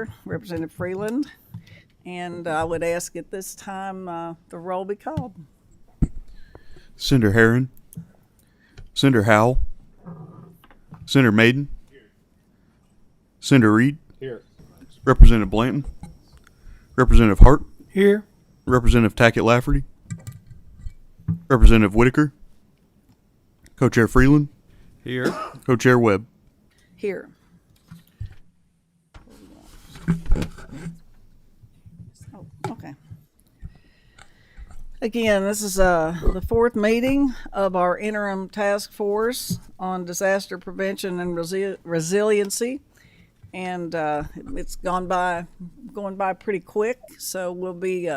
Snyder, Representative Freeland, and I would ask at this time the roll be called. Senator Herron, Senator Howell, Senator Maiden, Senator Reed, Here. Representative Blanton, Representative Hart, Here. Representative Tackett Lafferty, Representative Whitaker, Co-Chair Freeland, Here. Co-Chair Webb. Here. Oh, okay. Again, this is the fourth meeting of our interim task force on disaster prevention and resiliency, and it's going by pretty quick. So we'll be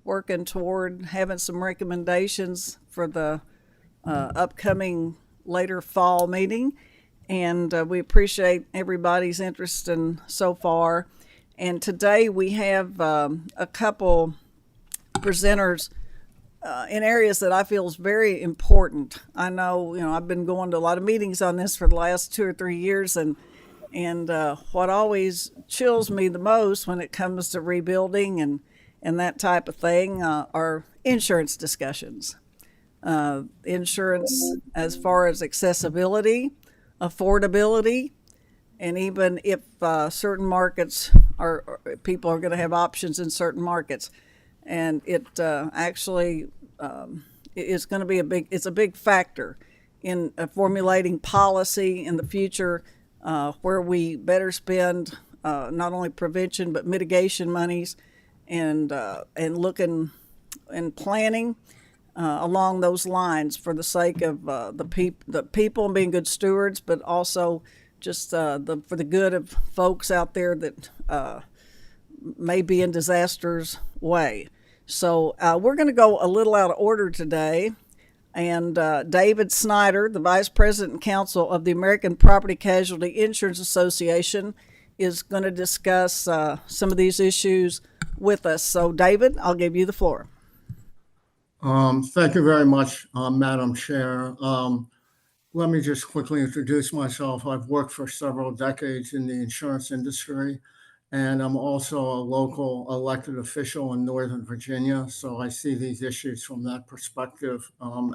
working toward having some recommendations for the upcoming later fall meeting. And we appreciate everybody's interest in so far. And today we have a couple presenters in areas that I feel is very important. I know, I've been going to a lot of meetings on this for the last 2 or 3 years, and what always chills me the most when it comes to rebuilding and that type of thing are insurance discussions. Insurance as far as accessibility, affordability, and even if certain markets people are going to have options in certain markets, and it actually is going to be it's a big factor in formulating policy in the future, where we better spend not only prevention but mitigation monies, and looking and planning along those lines for the sake of the people and being good stewards, but also just for the good of folks out there that may be in disaster's way. So we're going to go a little out of order today. And David Snyder, the Vice President and Counsel of the American Property Casualty Insurance Association, is going to discuss some of these issues with us. So David, I'll give you the floor. Thank you very much, Madam Chair. Let me just quickly introduce myself. I've worked for several decades in the insurance industry, and I'm also a local elected official in Northern Virginia, so I see these issues from that perspective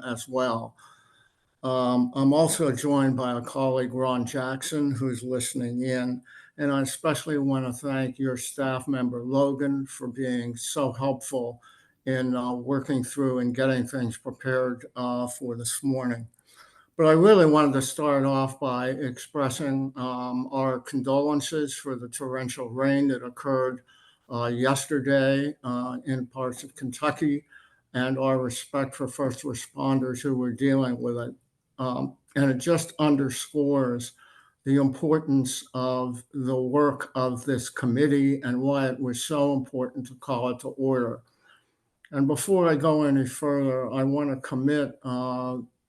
as well. I'm also joined by a colleague, Ron Jackson, who's listening in, and I especially want to thank your staff member, Logan, for being so helpful in working through and getting things prepared for this morning. But I really wanted to start off by expressing our condolences for the torrential rain that occurred yesterday in parts of Kentucky, and our respect for first responders who were dealing with it. And it just underscores the importance of the work of this committee and why it was so important to call it to order. And before I go any further, I want to commit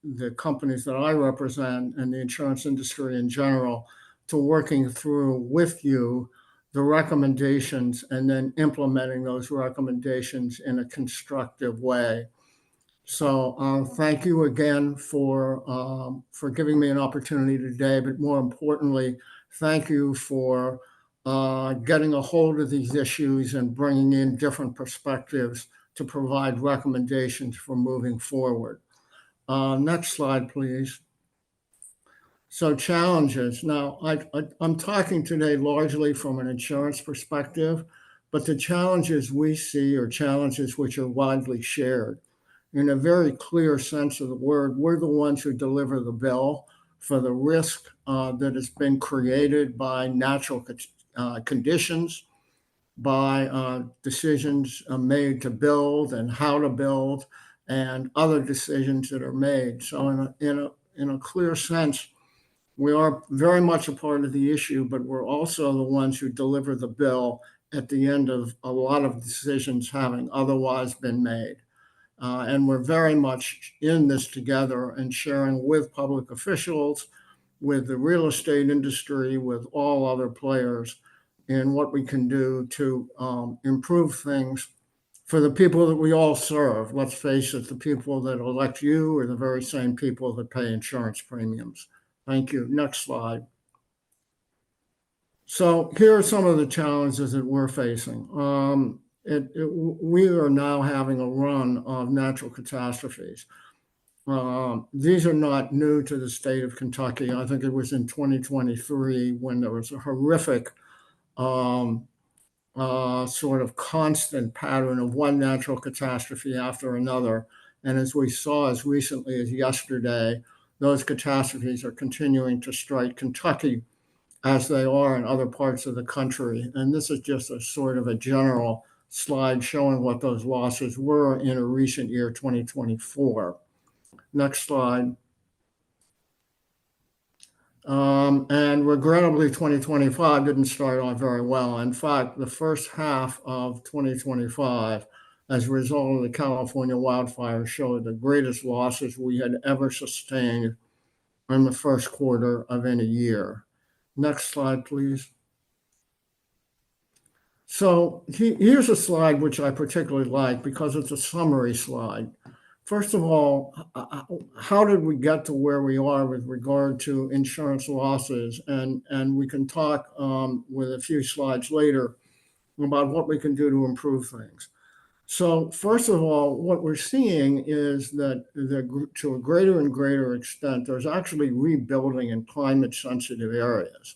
the companies that I represent and the insurance industry in general to working through with you the recommendations and then implementing those recommendations in a constructive way. So thank you again for giving me an opportunity today, but more importantly, thank you for getting a hold of these issues and bringing in different perspectives to provide recommendations for moving forward. Next slide, please. So challenges. Now, I'm talking today largely from an insurance perspective, but the challenges we see are challenges which are widely shared. In a very clear sense of the word, we're the ones who deliver the bill for the risk that has been created by natural conditions, by decisions made to build and how to build, and other decisions that are made. So in a clear sense, we are very much a part of the issue, but we're also the ones who deliver the bill at the end of a lot of decisions having otherwise been made. And we're very much in this together and sharing with public officials, with the real estate industry, with all other players in what we can do to improve things for the people that we all serve. Let's face it, the people that elect you are the very same people that pay insurance premiums. Thank you. Next slide. So here are some of the challenges that we're facing. We are now having a run of natural catastrophes. These are not new to the state of Kentucky. I think it was in 2023 when there was a horrific um, sort of constant pattern of one natural catastrophe after another. And as we saw as recently as yesterday, those catastrophes are continuing to strike Kentucky as they are in other parts of the country. And this is just a sort of a general slide showing what those losses were in a recent year, 2024. Next slide. And regrettably, 2025 didn't start off very well. In fact, the first half of 2025, as a result of the California wildfires, showed the greatest losses we had ever sustained in the first quarter of any year. Next slide, please. So here's a slide which I particularly like because it's a summary slide. First of all, how did we get to where we are with regard to insurance losses? And we can talk with a few slides later about what we can do to improve things. So first of all, what we're seeing is that to a greater and greater extent, there's actually rebuilding in climate sensitive areas.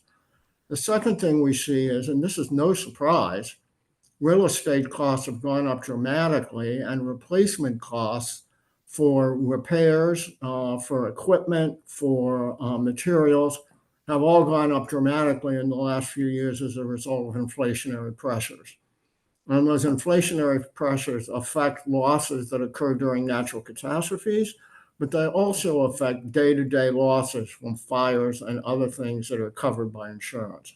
The second thing we see is, and this is no surprise, real estate costs have gone up dramatically, and replacement costs for repairs, for equipment, for materials have all gone up dramatically in the last few years as a result of inflationary pressures. And those inflationary pressures affect losses that occur during natural catastrophes, but they also affect day-to-day losses from fires and other things that are covered by insurance.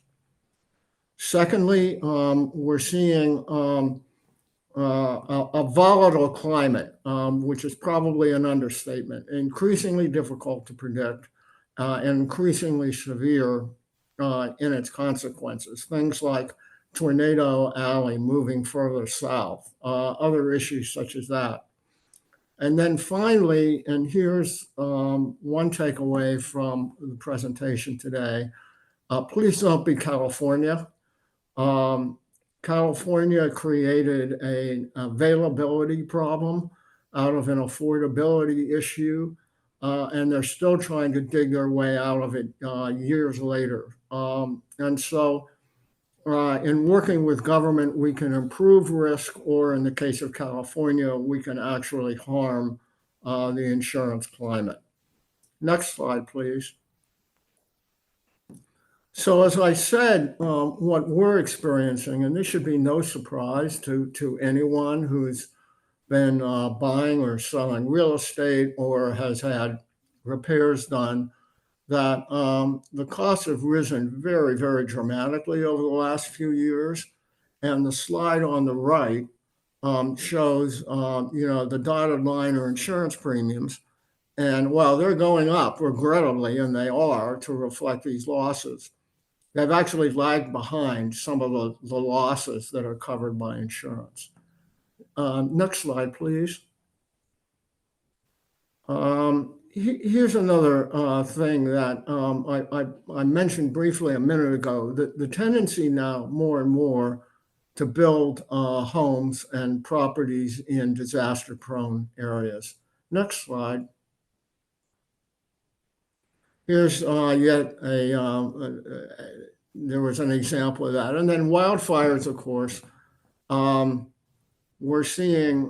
Secondly, we're seeing a volatile climate, which is probably an understatement, increasingly difficult to predict and increasingly severe in its consequences. Things like Tornado Alley moving further south, other issues such as that. And then finally, and here's one takeaway from the presentation today, please don't be California. California created an availability problem out of an affordability issue, and they're still trying to dig their way out of it years later. And so in working with government, we can improve risk, or in the case of California, we can actually harm the insurance climate. Next slide, please. So as I said, what we're experiencing, and this should be no surprise to anyone who's been buying or selling real estate or has had repairs done, that the costs have risen very, very dramatically over the last few years. And the slide on the right shows, the dotted line are insurance premiums. And while they're going up, regrettably, and they are to reflect these losses, they've actually lagged behind some of the losses that are covered by insurance. Next slide, please. Here's another thing that I mentioned briefly a minute ago, the tendency now more and more to build homes and properties in disaster-prone areas. Next slide. Here's yet there was an example of that. And then wildfires, of course. We're seeing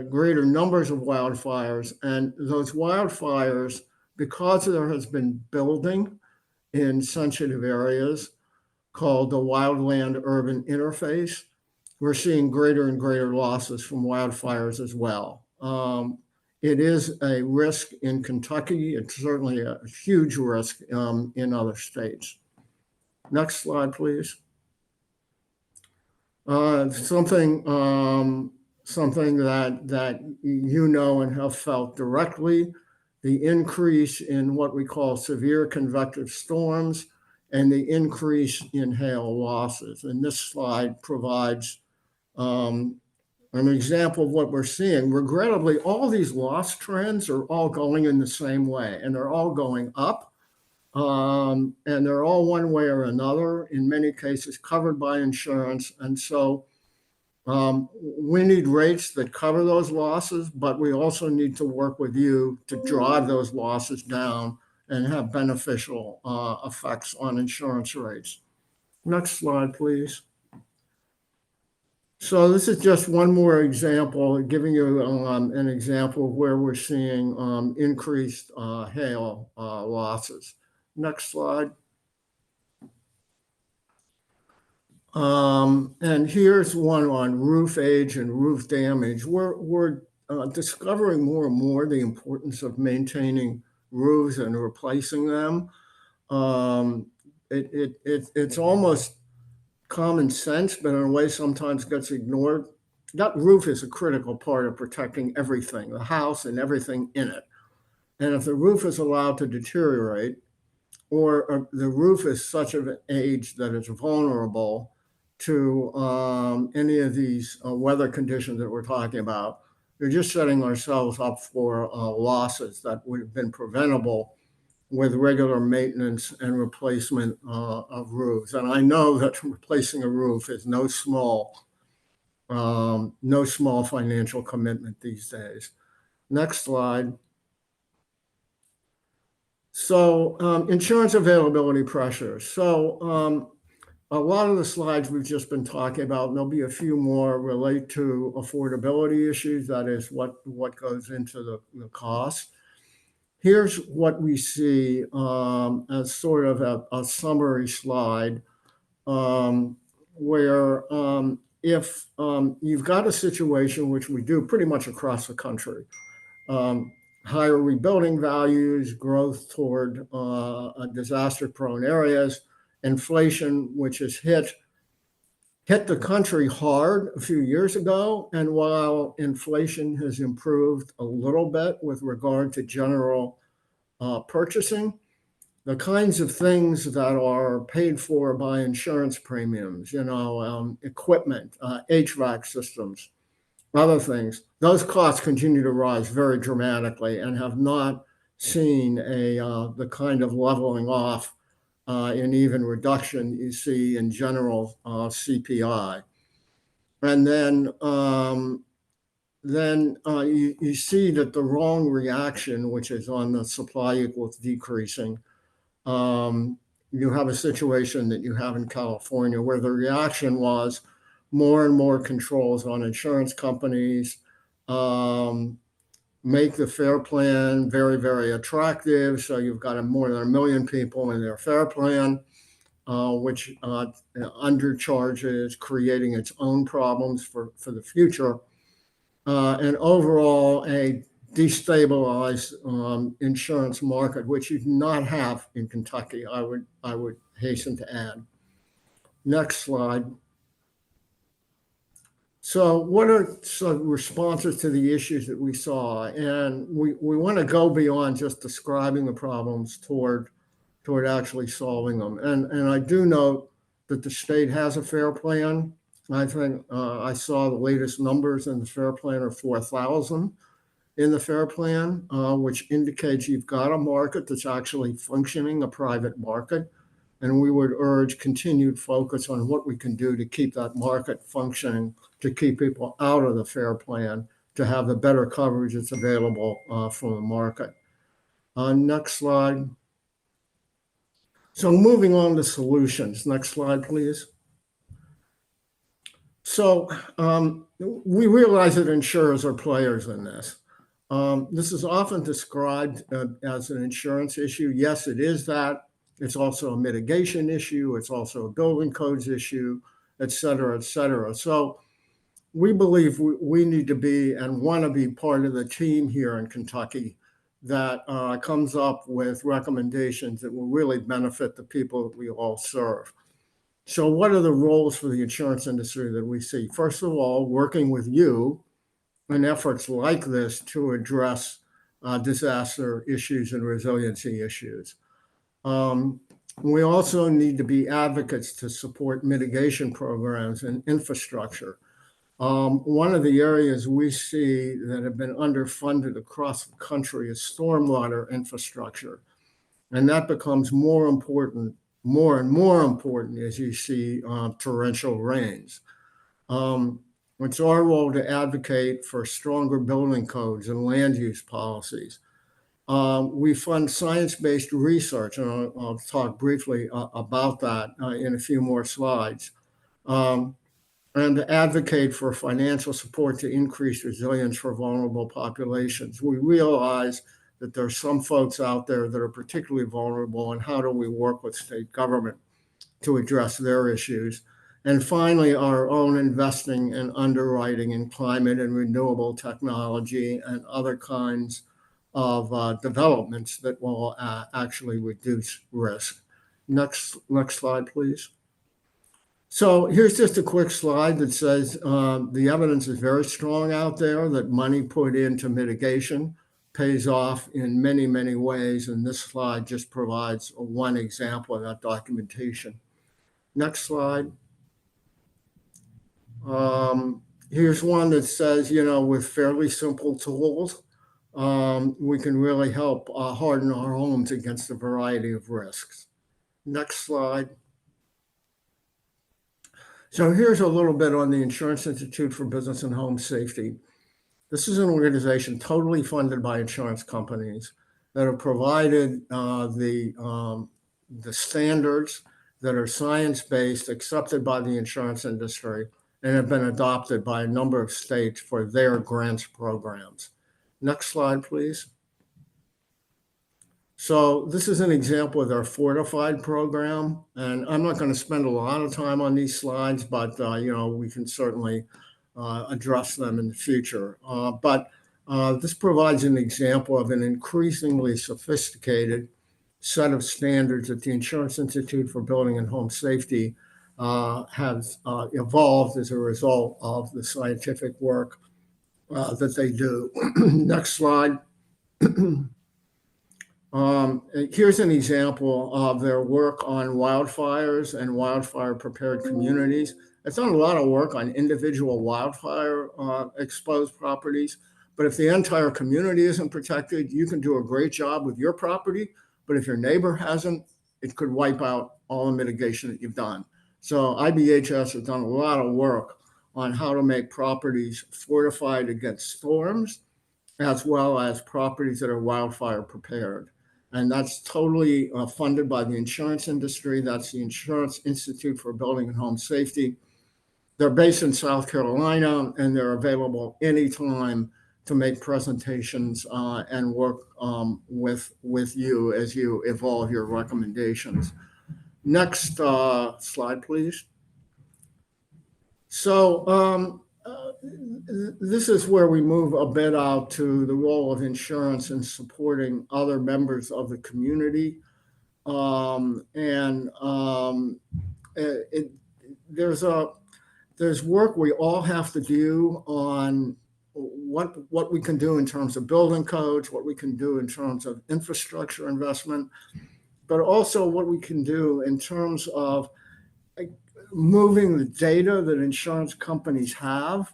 greater numbers of wildfires, and those wildfires, because there has been building in sensitive areas called the wildland urban interface, we're seeing greater and greater losses from wildfires as well. It is a risk in Kentucky. It's certainly a huge risk in other states. Next slide, please. Something that you know and have felt directly, the increase in what we call severe convective storms and the increase in hail losses. And this slide provides an example of what we're seeing. Regrettably, all these loss trends are all going in the same way, and they're all going up. And they're all one way or another, in many cases covered by insurance. And so we need rates that cover those losses, but we also need to work with you to drive those losses down and have beneficial effects on insurance rates. Next slide, please. So this is just one more example, giving you an example of where we're seeing increased hail losses. Next slide. And here's one on roof age and roof damage. We're discovering more and more the importance of maintaining roofs and replacing them. It's almost common sense, but in a way sometimes gets ignored. That roof is a critical part of protecting everything, the house and everything in it. And if the roof is allowed to deteriorate, or the roof is such an age that it's vulnerable to any of these weather conditions that we're talking about, we're just setting ourselves up for losses that would have been preventable with regular maintenance and replacement of roofs. And I know that replacing a roof is no small financial commitment these days. Next slide. So insurance availability pressures. So a lot of the slides we've just been talking about, and there'll be a few more, relate to affordability issues. That is what goes into the cost. Here's what we see as sort of a summary slide where if you've got a situation, which we do pretty much across the country, higher rebuilding values, growth toward disaster-prone areas, inflation, which has hit the country hard a few years ago. And while inflation has improved a little bit with regard to general purchasing, the kinds of things that are paid for by insurance premiums, equipment, HVAC systems, other things, those costs continue to rise very dramatically and have not seen the kind of leveling off and even reduction you see in general CPI. And then you see that the wrong reaction, which is on the supply equals decreasing, you have a situation that you have in California where the reaction was more and more controls on insurance companies, make the FAIR Plan very, very attractive. So you've got more than 1 million people in their FAIR Plan, which undercharges, creating its own problems for the future. And overall, a destabilized insurance market, which you do not have in Kentucky, I would hasten to add. Next slide. So what are some responses to the issues that we saw? And we want to go beyond just describing the problems toward actually solving them. And I do note that the state has a FAIR Plan. I think I saw the latest numbers in the FAIR Plan are 4,000 in the FAIR Plan, which indicates you've got a market that's actually functioning, a private market. And we would urge continued focus on what we can do to keep that market functioning, to keep people out of the FAIR Plan, to have the better coverage that's available from the market. Next slide. So moving on to solutions. Next slide, please. So we realize that insurers are players in this. This is often described as an insurance issue. Yes, it is that. It's also a mitigation issue. It's also a building codes issue, et cetera, et cetera. So we believe we need to be and want to be part of the team here in Kentucky that comes up with recommendations that will really benefit the people that we all serve. So what are the roles for the insurance industry that we see? First of all, working with you in efforts like this to address disaster issues and resiliency issues. We also need to be advocates to support mitigation programs and infrastructure. One of the areas we see that have been underfunded across the country is stormwater infrastructure. And that becomes more important, more and more important as you see torrential rains. It's our role to advocate for stronger building codes and land use policies. We fund science-based research, and I'll talk briefly about that in a few more slides, and to advocate for financial support to increase resilience for vulnerable populations. We realize that there are some folks out there that are particularly vulnerable, and how do we work with state government to address their issues? And finally, our own investing and underwriting in climate and renewable technology and other kinds of developments that will actually reduce risk. Next slide, please. So here's just a quick slide that says the evidence is very strong out there that money put into mitigation pays off in many, many ways. And this slide just provides one example of that documentation. Next slide. Here's one that says, with fairly simple tools, we can really help harden our homes against a variety of risks. Next slide. So here's a little bit on the Insurance Institute for Business and Home Safety. This is an organization totally funded by insurance companies that have provided the standards that are science-based, accepted by the insurance industry, and have been adopted by a number of states for their grants programs. Next slide, please. So this is an example of their Fortified program, and I'm not going to spend a lot of time on these slides, but we can certainly address them in the future. But this provides an example of an increasingly sophisticated set of standards that the Insurance Institute for Building and Home Safety has evolved as a result of the scientific work that they do. Next slide. Here's an example of their work on wildfires and wildfire prepared communities. It's done a lot of work on individual wildfire exposed properties, but if the entire community isn't protected, you can do a great job with your property, but if your neighbor hasn't, it could wipe out all the mitigation that you've done. So IBHS has done a lot of work on how to make properties fortified against storms, as well as properties that are wildfire prepared. And that's totally funded by the insurance industry. That's the Insurance Institute for Building and Home Safety. They're based in South Carolina, and they're available anytime to make presentations and work with you as you evolve your recommendations. Next slide, please. So this is where we move a bit out to the role of insurance in supporting other members of the community. There's work we all have to do on what we can do in terms of building codes, what we can do in terms of infrastructure investment, but also what we can do in terms of moving the data that insurance companies have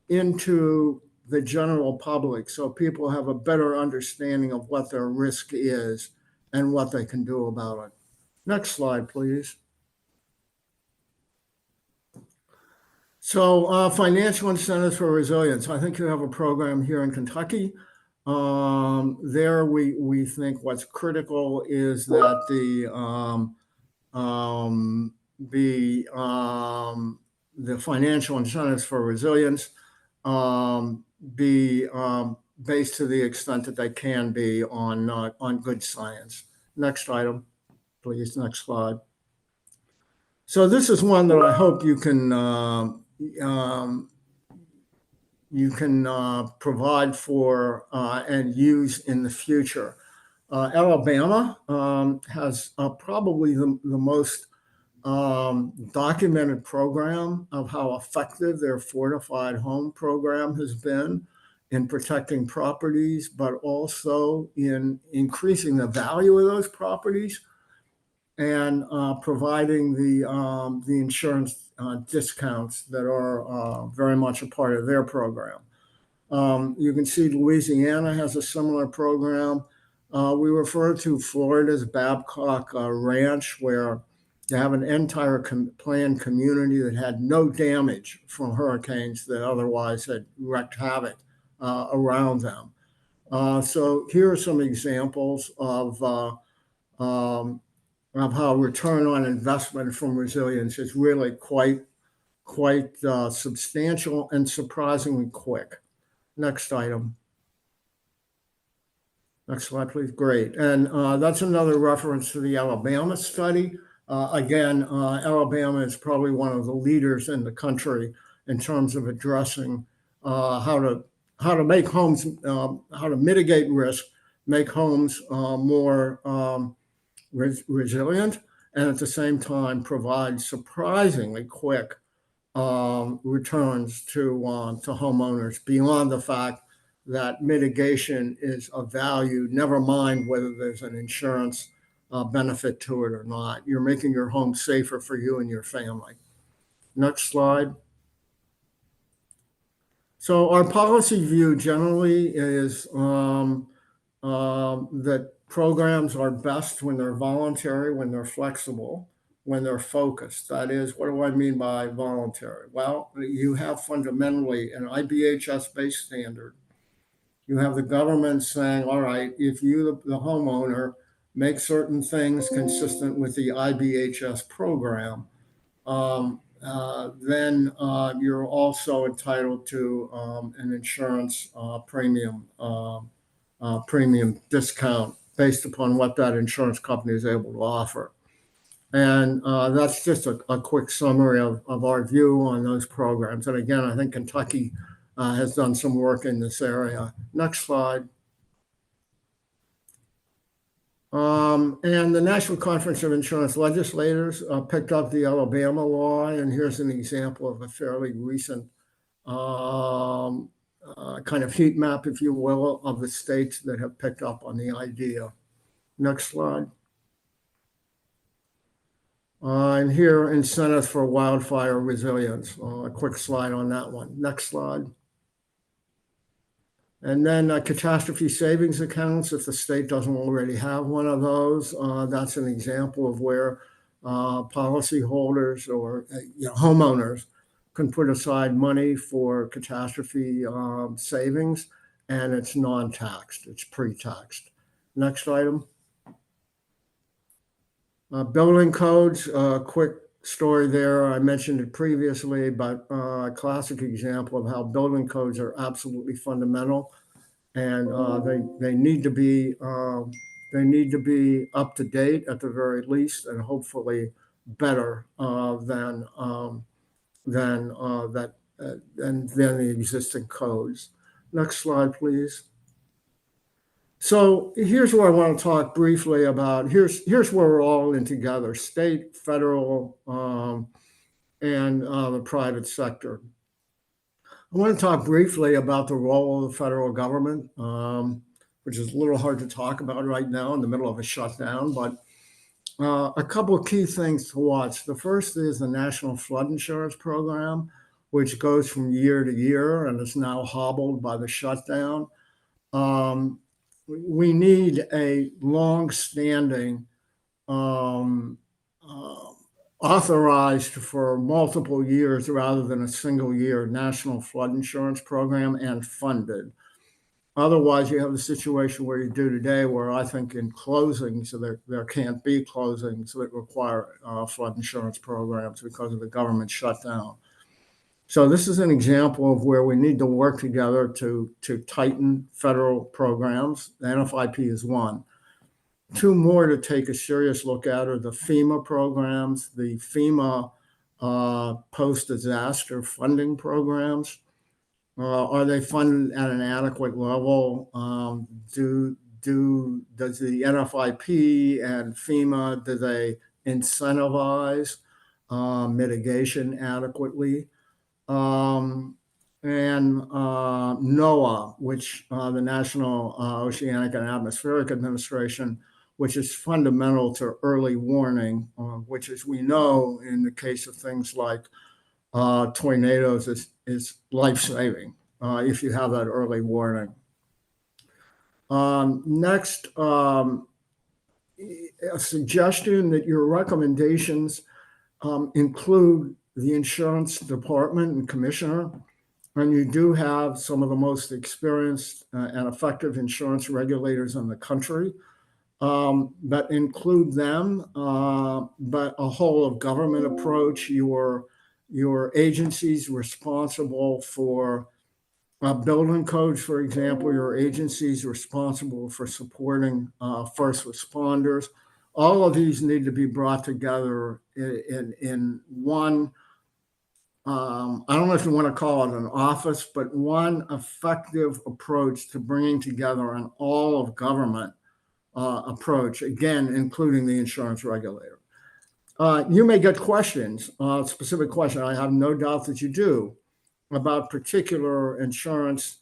into the general public so people have a better understanding of what their risk is and what they can do about it. Next slide, please. So financial incentives for resilience. I think you have a program here in Kentucky. There we think what's critical is that the financial incentives for resilience be based to the extent that they can be on good science. Next item, please. Next slide. So this is one that I hope you can provide for and use in the future. Alabama has probably the most documented program of how effective their fortified home program has been in protecting properties, but also in increasing the value of those properties and providing the insurance discounts that are very much a part of their program. You can see Louisiana has a similar program. We refer to Florida's Babcock Ranch, where you have an entire planned community that had no damage from hurricanes that otherwise had wreaked havoc around them. So here are some examples um, of how return on investment from resilience is really quite substantial and surprisingly quick. Next item. Next slide, please. Great. And that's another reference to the Alabama study. Again, Alabama is probably one of the leaders in the country in terms of addressing how to make homes, how to mitigate risk, make homes more resilient, and at the same time provide surprisingly quick returns to homeowners beyond the fact that mitigation is of value, never mind whether there's an insurance benefit to it or not. You're making your home safer for you and your family. Next slide. So our policy view generally is that programs are best when they're voluntary, when they're flexible, when they're focused. That is, what do I mean by voluntary? Well, you have fundamentally an IBHS-based standard. You have the government saying, all right, if you, the homeowner, make certain things consistent with the IBHS program, then you're also entitled to an insurance premium discount based upon what that insurance company is able to offer. And that's just a quick summary of our view on those programs. And again, I think Kentucky has done some work in this area. Next slide. And the National Conference of Insurance Legislators picked up the Alabama law, and here's an example of a fairly recent kind of heat map, if you will, of the states that have picked up on the idea. Next slide. And here, incentives for wildfire resilience. A quick slide on that one. Next slide. And then catastrophe savings accounts, if the state doesn't already have one of those, that's an example of where policyholders or homeowners can put aside money for catastrophe savings, and it's non-taxed, it's pre-taxed. Next item. Building codes, quick story there. I mentioned it previously, but a classic example of how building codes are absolutely fundamental, and they need to be up to date at the very least, and hopefully better than the existing codes. Next slide, please. So here's where I want to talk briefly about, here's where we're all in together, state, federal, and the private sector. I want to talk briefly about the role of the federal government, which is a little hard to talk about right now in the middle of a shutdown, but a couple of key things to watch. The first is the National Flood Insurance Program, which goes from year to year and is now hobbled by the shutdown. We need a long-standing, authorized for multiple years rather than a single year National Flood Insurance Program and funded. Otherwise, you have the situation where you do today, where I think in closings, there can't be closings that require flood insurance programs because of the government shutdown. So this is an example of where we need to work together to tighten federal programs. The NFIP is one. Two more to take a serious look at are the FEMA programs, the FEMA post-disaster funding programs. Are they funded at an adequate level? Does the NFIP and FEMA, do they incentivize mitigation adequately? And NOAA, which the National Oceanic and Atmospheric Administration, which is fundamental to early warning, which, as we know, in the case of things like tornadoes, is life-saving if you have that early warning. Next, a suggestion that your recommendations include the insurance department and commissioner, and you do have some of the most experienced and effective insurance regulators in the country, but include them, but a whole of government approach, your agencies responsible for building codes, for example, your agencies responsible for supporting first responders. All of these need to be brought together in one. I don't know if you want to call it an office, but one effective approach to bringing together an all of government approach, again, including the insurance regulator. You may get questions, specific questions. I have no doubt that you do, about particular insurance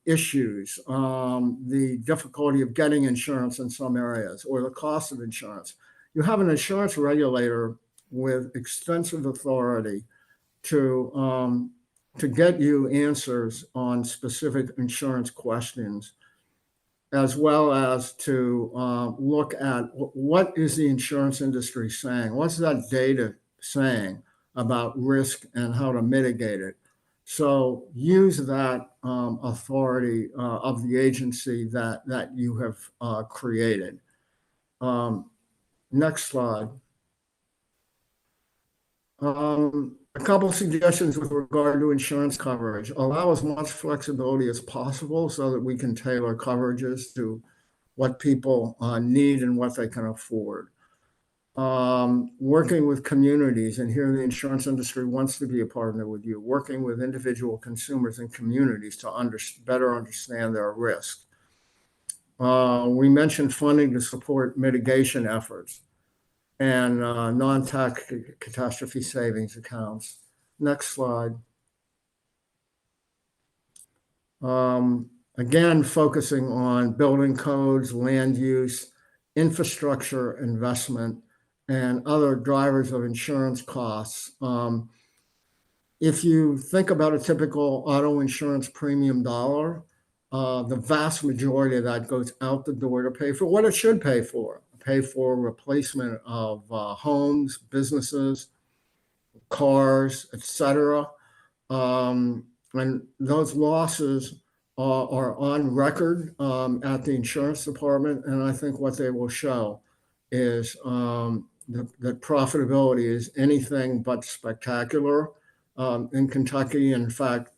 issues, the difficulty of getting insurance in some areas, or the cost of insurance. You have an insurance regulator with extensive authority to get you answers on specific insurance questions, as well as to look at what is the insurance industry saying? What's that data saying about risk and how to mitigate it? So use that authority of the agency that you have created. Next slide. A couple suggestions with regard to insurance coverage. Allow as much flexibility as possible so that we can tailor coverages to what people need and what they can afford. Working with communities, and here the insurance industry wants to be a partner with you, working with individual consumers and communities to better understand their risk. We mentioned funding to support mitigation efforts and non-tax catastrophe savings accounts. Next slide. Again, focusing on building codes, land use, infrastructure investment, and other drivers of insurance costs. If you think about a typical auto insurance premium dollar, the vast majority of that goes out the door to pay for what it should pay for replacement of homes, businesses, cars, etc. And those losses are on record at the insurance department, and I think what they will show is that profitability is anything but spectacular in Kentucky. In fact,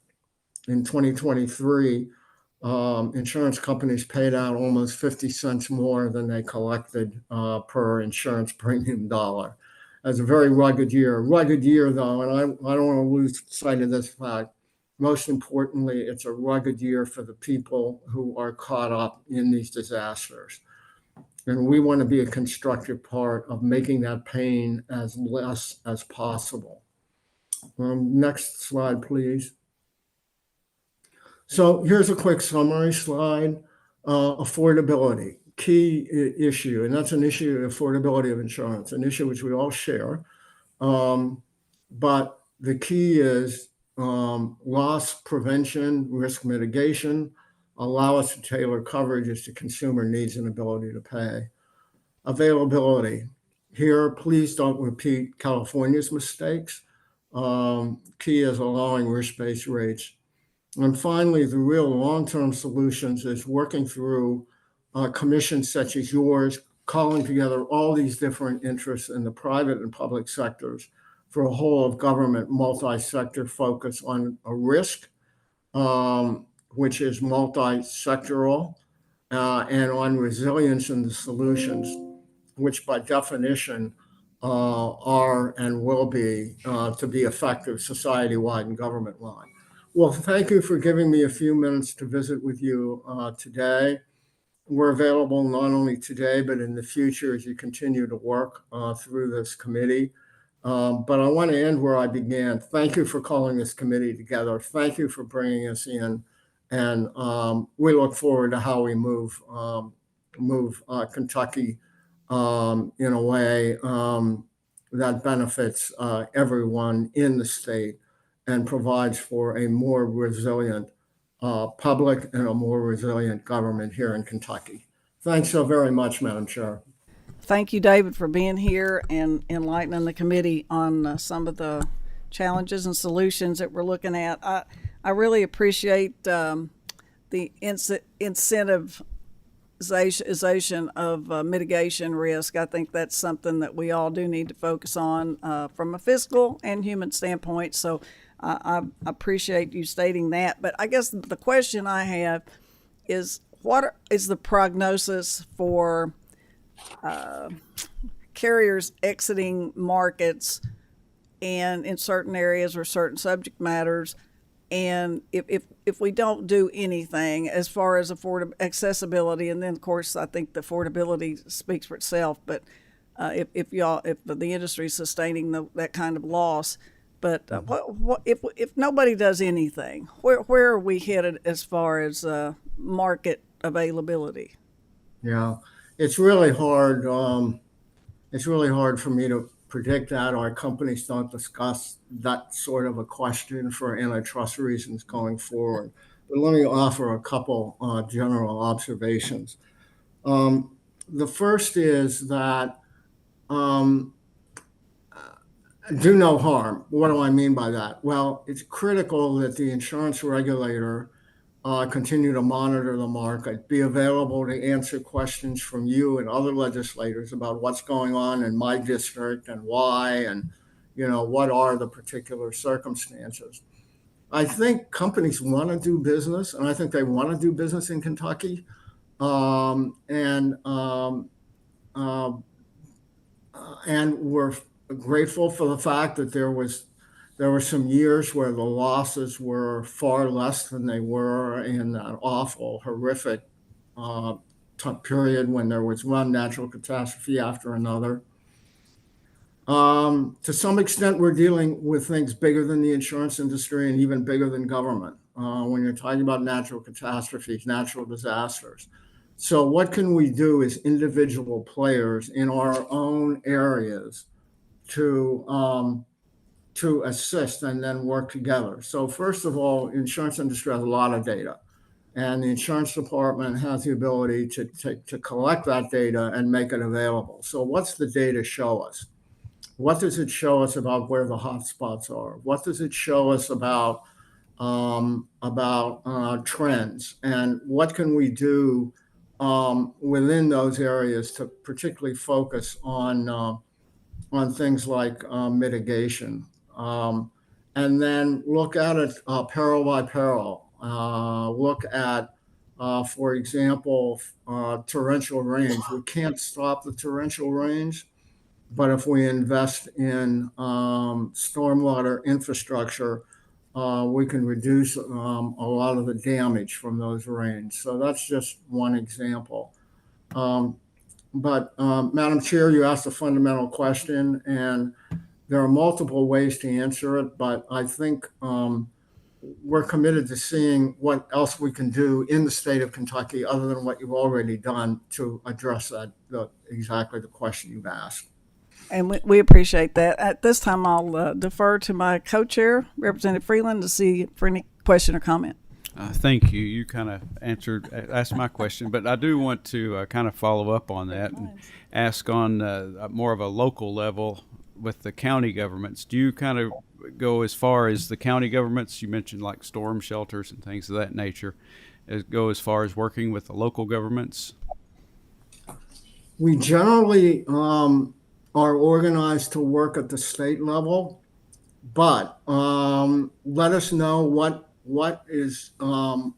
in 2023, insurance companies paid out almost 50 cents more than they collected per insurance premium dollar. That's a very rugged year. Rugged year, though, and I don't want to lose sight of this fact. Most importantly, it's a rugged year for the people who are caught up in these disasters. And we want to be a constructive part of making that pain as less as possible. Next slide, please. So here's a quick summary slide. Affordability, key issue, and that's an issue of affordability of insurance, an issue which we all share. But the key is loss prevention, risk mitigation, allow us to tailor coverages to consumer needs and ability to pay. Availability. Here, please don't repeat California's mistakes. Key is allowing risk-based rates. And finally, the real long-term solutions is working through commissions such as yours, calling together all these different interests in the private and public sectors for a whole of government multi-sector focus on a risk, which is multi-sectoral, and on resilience in the solutions, which by definition are and will be to be effective society-wide and government-wide. Well, thank you for giving me a few minutes to visit with you today. We're available not only today, but in the future as you continue to work through this committee. But I want to end where I began. Thank you for calling this committee together. Thank you for bringing us in. And we look forward to how we move Kentucky in a way that benefits everyone in the state and provides for a more resilient public and a more resilient government here in Kentucky. Thanks so very much, Madam Chair. Thank you, David, for being here and enlightening the committee on some of the challenges and solutions that we're looking at. I really appreciate the incentivization of mitigation risk. I think that's something that we all do need to focus on from a fiscal and human standpoint. So I appreciate you stating that. But I guess the question I have is, what is the prognosis for carriers exiting markets and in certain areas or certain subject matters? And if we don't do anything as far as accessibility, and then of course I think the affordability speaks for itself, but if the industry is sustaining that kind of loss, but what if nobody does anything, where are we headed as far as market availability? Yeah, it's really hard. It's really hard for me to predict that. Our companies don't discuss that sort of a question for antitrust reasons going forward. But let me offer a couple general observations. The first is that do no harm. What do I mean by that? Well, it's critical that the insurance regulator continue to monitor the market, be available to answer questions from you and other legislators about what's going on in my district and why, and what are the particular circumstances. I think companies want to do business, and I think they want to do business in Kentucky, and we're grateful for the fact that there were some years where the losses were far less than they were in that awful, horrific period when there was one natural catastrophe after another. To some extent, we're dealing with things bigger than the insurance industry and even bigger than government when you're talking about natural catastrophes, natural disasters. So what can we do as individual players in our own areas to assist and then work together? So first of all, insurance industry has a lot of data, and the insurance department has the ability to collect that data and make it available. So what's the data show us? What does it show us about where the hot spots are? What does it show us about trends? And what can we do within those areas to particularly focus on things like mitigation? And then look at it peril by peril. Look at, for example, torrential rains. We can't stop the torrential rains, but if we invest in stormwater infrastructure, we can reduce a lot of the damage from those rains. So that's just one example. But Madam Chair, you asked a fundamental question, and there are multiple ways to answer it, but I think we're committed to seeing what else we can do in the state of Kentucky other than what you've already done to address exactly the question you've asked. And we appreciate that. At this time, I'll defer to my co-chair, Representative Freeland, to see for any question or comment. Thank you. You kind of asked my question, but I do want to kind of follow up on that and ask on more of a local level with the county governments. Do you kind of go as far as the county governments? You mentioned like storm shelters and things of that nature. Go as far as working with the local governments? We generally are organized to work at the state level, but let us know what is going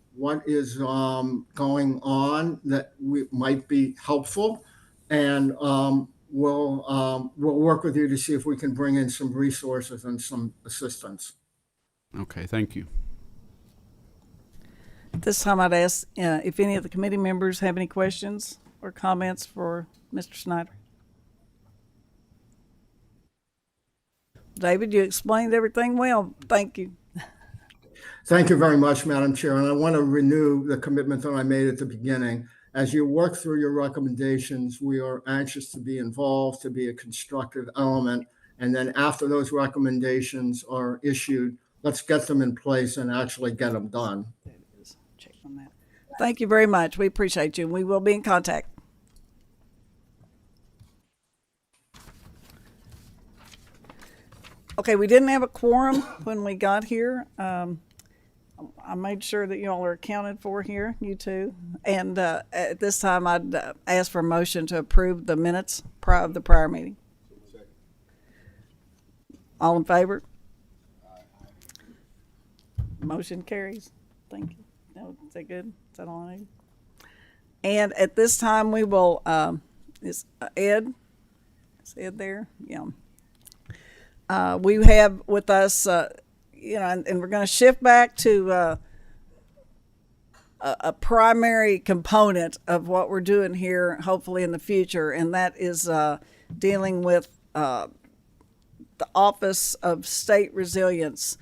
on that might be helpful, and we'll work with you to see if we can bring in some resources and some assistance. Okay, thank you. At this time, I'd ask if any of the committee members have any questions or comments for Mr. Snyder. David, you explained everything well. Thank you. Thank you very much, Madam Chair. And I want to renew the commitment that I made at the beginning. As you work through your recommendations, we are anxious to be involved, to be a constructive element. And then after those recommendations are issued, let's get them in place and actually get them done. Thank you very much. We appreciate you. We will be in contact. Okay, we didn't have a quorum when we got here. I made sure that you all are accounted for here, you two. And at this time, I'd ask for a motion to approve the minutes of the prior meeting. All in favor? Motion carries. Thank you. No, is that good? Is that all I need? And at this time, we will, is Ed? Is Ed there? Yeah. We have with us, and we're going to shift back to a primary component of what we're doing here, hopefully in the future, and that is dealing with the Office of State Resilience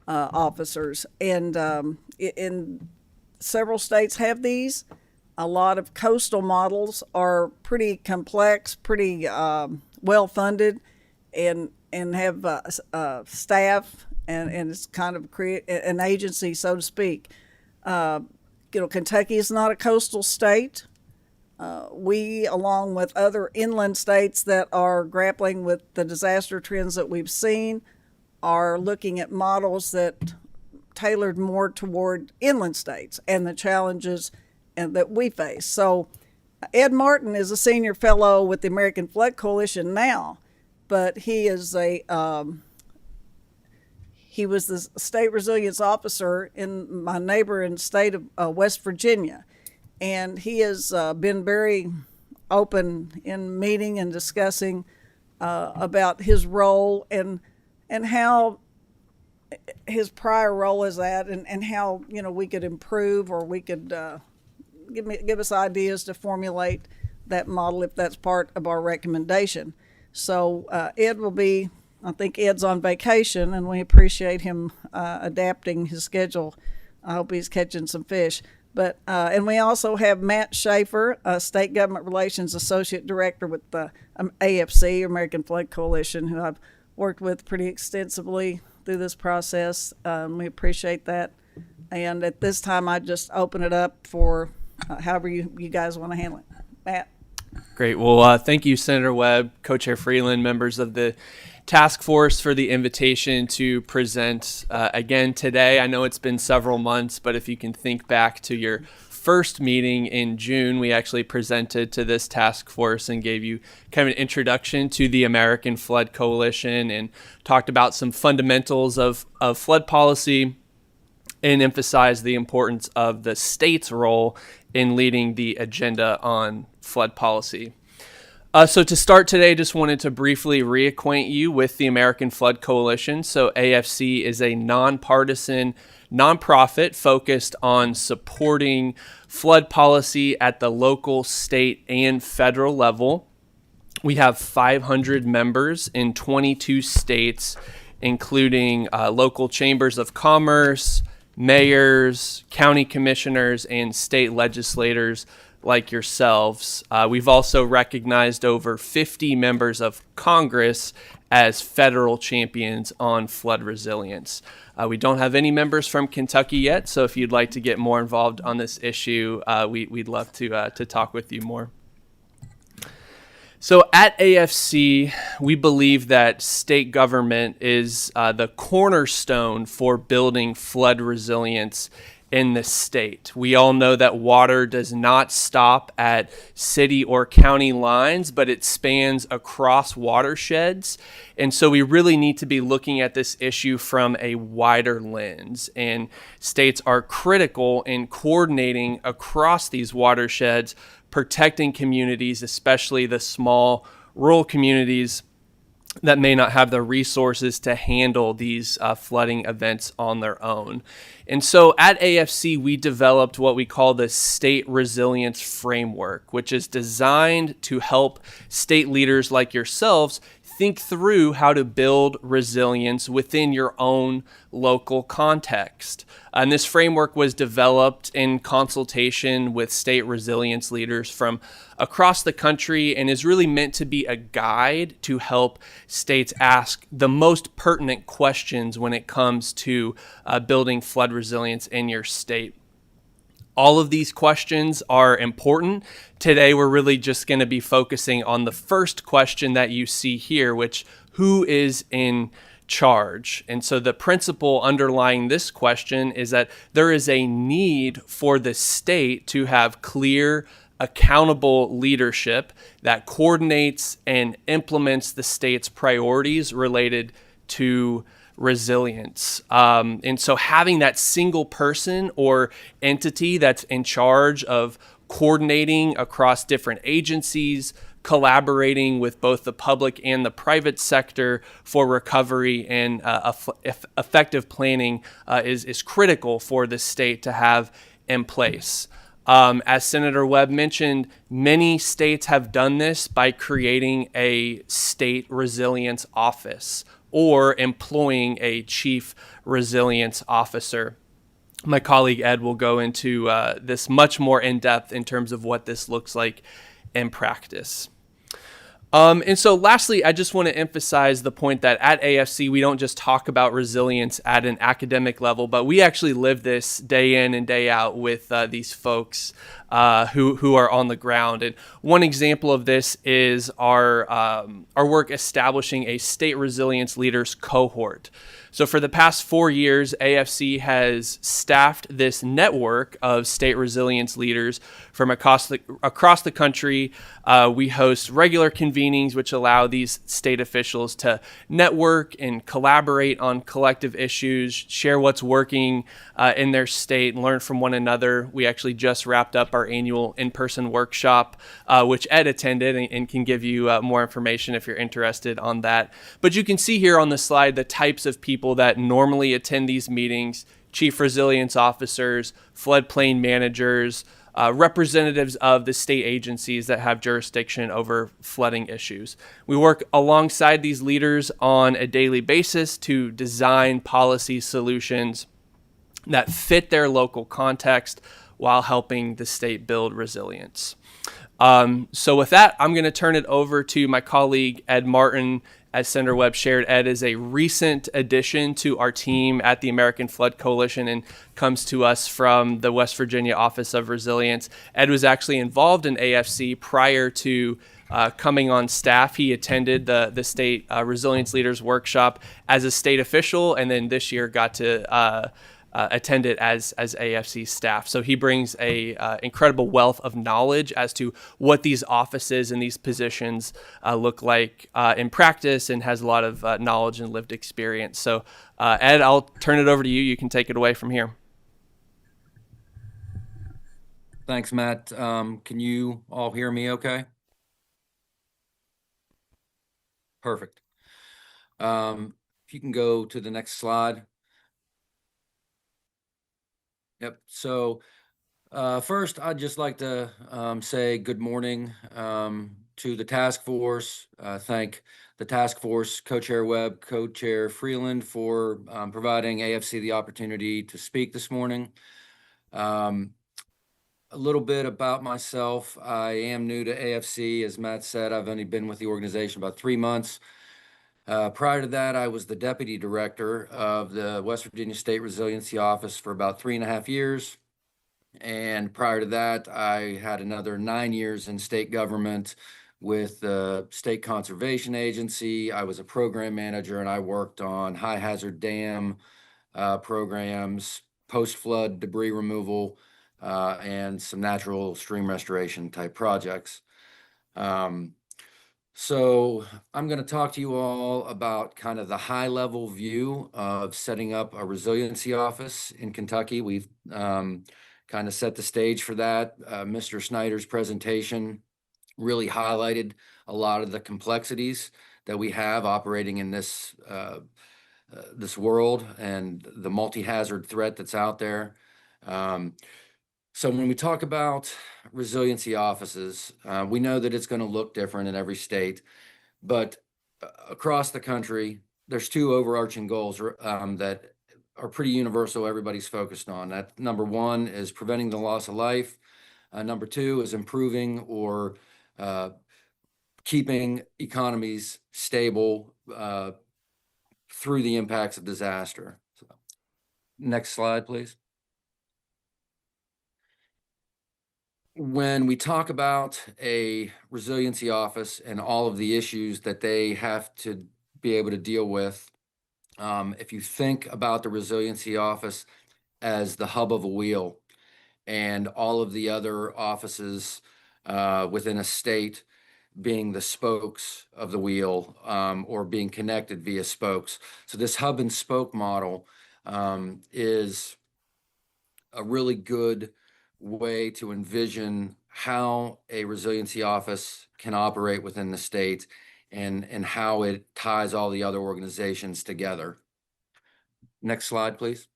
officers. And in several states have these. A lot of coastal models are pretty complex, pretty well funded, and have staff, and it's kind of create an agency, so to speak. Kentucky is not a coastal state. We, along with other inland states that are grappling with the disaster trends that we've seen, are looking at models that tailored more toward inland states and the challenges that we face. So Ed Martin is a senior fellow with the American Flood Coalition now, but he is he was the state resilience officer in my neighboring state of West Virginia. And he has been very open in meeting and discussing about his role and how his prior role is at, and how we could improve, or we could give us ideas to formulate that model if that's part of our recommendation. So Ed will be, I think Ed's on vacation, and we appreciate him adapting his schedule. I hope he's catching some fish. But and we also have Matt Schaefer, State Government Relations Associate Director with the AFC, American Flood Coalition, who I've worked with pretty extensively through this process. We appreciate that. And at this time, I just open it up for however you guys want to handle it. Matt. Great. Well, thank you, Senator Webb, Co-Chair Freeland, members of the task force, for the invitation to present again today. I know it's been several months, but if you can think back to your first meeting in June, we actually presented to this task force and gave you kind of an introduction to the American Flood Coalition and talked about some fundamentals of flood policy and emphasized the importance of the state's role in leading the agenda on flood policy. So to start today, just wanted to briefly reacquaint you with the American Flood Coalition. So AFC is a nonpartisan nonprofit focused on supporting flood policy at the local, state, and federal level. We have 500 members in 22 states, including local chambers of commerce, mayors, county commissioners, and state legislators like yourselves. We've also recognized over 50 members of Congress as federal champions on flood resilience. We don't have any members from Kentucky yet, so if you'd like to get more involved on this issue, we'd love to talk with you more. So at AFC, we believe that state government is the cornerstone for building flood resilience in the state. We all know that water does not stop at city or county lines, but it spans across watersheds. And so we really need to be looking at this issue from a wider lens. And states are critical in coordinating across these watersheds, protecting communities, especially the small rural communities that may not have the resources to handle these flooding events on their own. And so at AFC, we developed what we call the State Resilience Framework, which is designed to help state leaders like yourselves think through how to build resilience within your own local context. And this framework was developed in consultation with state resilience leaders from across the country and is really meant to be a guide to help states ask the most pertinent questions when it comes to building flood resilience in your state. All of these questions are important. Today, we're really just going to be focusing on the first question that you see here, which who is in charge? And so the principle underlying this question is that there is a need for the state to have clear, accountable leadership that coordinates and implements the state's priorities related to resilience. And so having that single person or entity that's in charge of coordinating across different agencies, collaborating with both the public and the private sector for recovery and effective planning is critical for the state to have in place. As Senator Webb mentioned, many states have done this by creating a state resilience office or employing a chief resilience officer. My colleague Ed will go into this much more in depth in terms of what this looks like in practice. And so lastly, I just want to emphasize the point that at AFC, we don't just talk about resilience at an academic level, but we actually live this day in and day out with these folks who are on the ground. And one example of this is our work establishing a state resilience leaders cohort. So for the past 4 years, AFC has staffed this network of state resilience leaders from across the country. We host regular convenings, which allow these state officials to network and collaborate on collective issues, share what's working in their state, and learn from one another. We actually just wrapped up our annual in-person workshop, which Ed attended and can give you more information if you're interested on that. But you can see here on the slide the types of people that normally attend these meetings: chief resilience officers, floodplain managers, representatives of the state agencies that have jurisdiction over flooding issues. We work alongside these leaders on a daily basis to design policy solutions that fit their local context while helping the state build resilience. So with that, I'm going to turn it over to my colleague, Ed Martin. As Senator Webb shared, Ed is a recent addition to our team at the American Flood Coalition and comes to us from the West Virginia Office of Resilience. Ed was actually involved in AFC prior to coming on staff. He attended the state resilience leaders workshop as a state official, and then this year got to attend it as AFC staff. So he brings a incredible wealth of knowledge as to what these offices and these positions look like in practice, and has a lot of knowledge and lived experience. So Ed, I'll turn it over to you. You can take it away from here. Thanks, Matt. Can you all hear me okay? Perfect. If you can go to the next slide. Yep. So first, I'd just like to say good morning to the task force. Thank the task force, Co-Chair Webb, Co-Chair Freeland, for providing AFC the opportunity to speak this morning. A little bit about myself. I am new to AFC. As Matt said, I've only been with the organization about 3 months. Prior to that, I was the deputy director of the West Virginia State Resiliency Office for about 3.5 years. And prior to that, I had another 9 years in state government with the State Conservation Agency. I was a program manager, and I worked on high hazard dam programs, post-flood debris removal, and some natural stream restoration type projects. So I'm going to talk to you all about kind of the high level view of setting up a resiliency office in Kentucky. We've kind of set the stage for that. Mr. Snyder's presentation really highlighted a lot of the complexities that we have operating in this world and the multi-hazard threat that's out there. So when we talk about resiliency offices, we know that it's going to look different in every state, but across the country, there's 2 overarching goals that are pretty universal. Everybody's focused on that. Number 1 is preventing the loss of life. Number 2 is improving or keeping economies stable through the impacts of disaster. So, next slide, please. when we talk about a resiliency office and all of the issues that they have to be able to deal with, if you think about the resiliency office as the hub of a wheel and all of the other offices within a state being the spokes of the wheel, or being connected via spokes. So this hub and spoke model is a really good way to envision how a resiliency office can operate within the state and how it ties all the other organizations together. Next slide, please.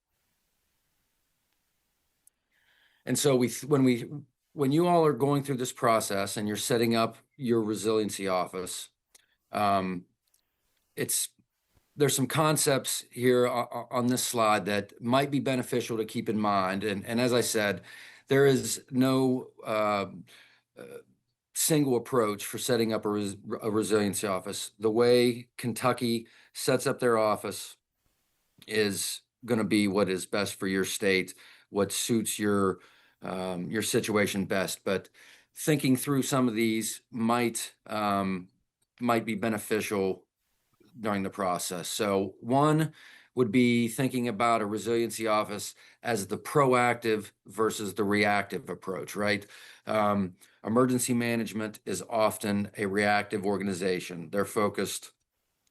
And so when you all are going through this process and you're setting up your resiliency office, there's some concepts here on this slide that might be beneficial to keep in mind. And as I said, there is no single approach for setting up a resiliency office. The way Kentucky sets up their office is going to be what is best for your state, what suits your situation best. But thinking through some of these might be beneficial during the process. So one would be thinking about a resiliency office as the proactive versus the reactive approach, right? Emergency management is often a reactive organization. They're focused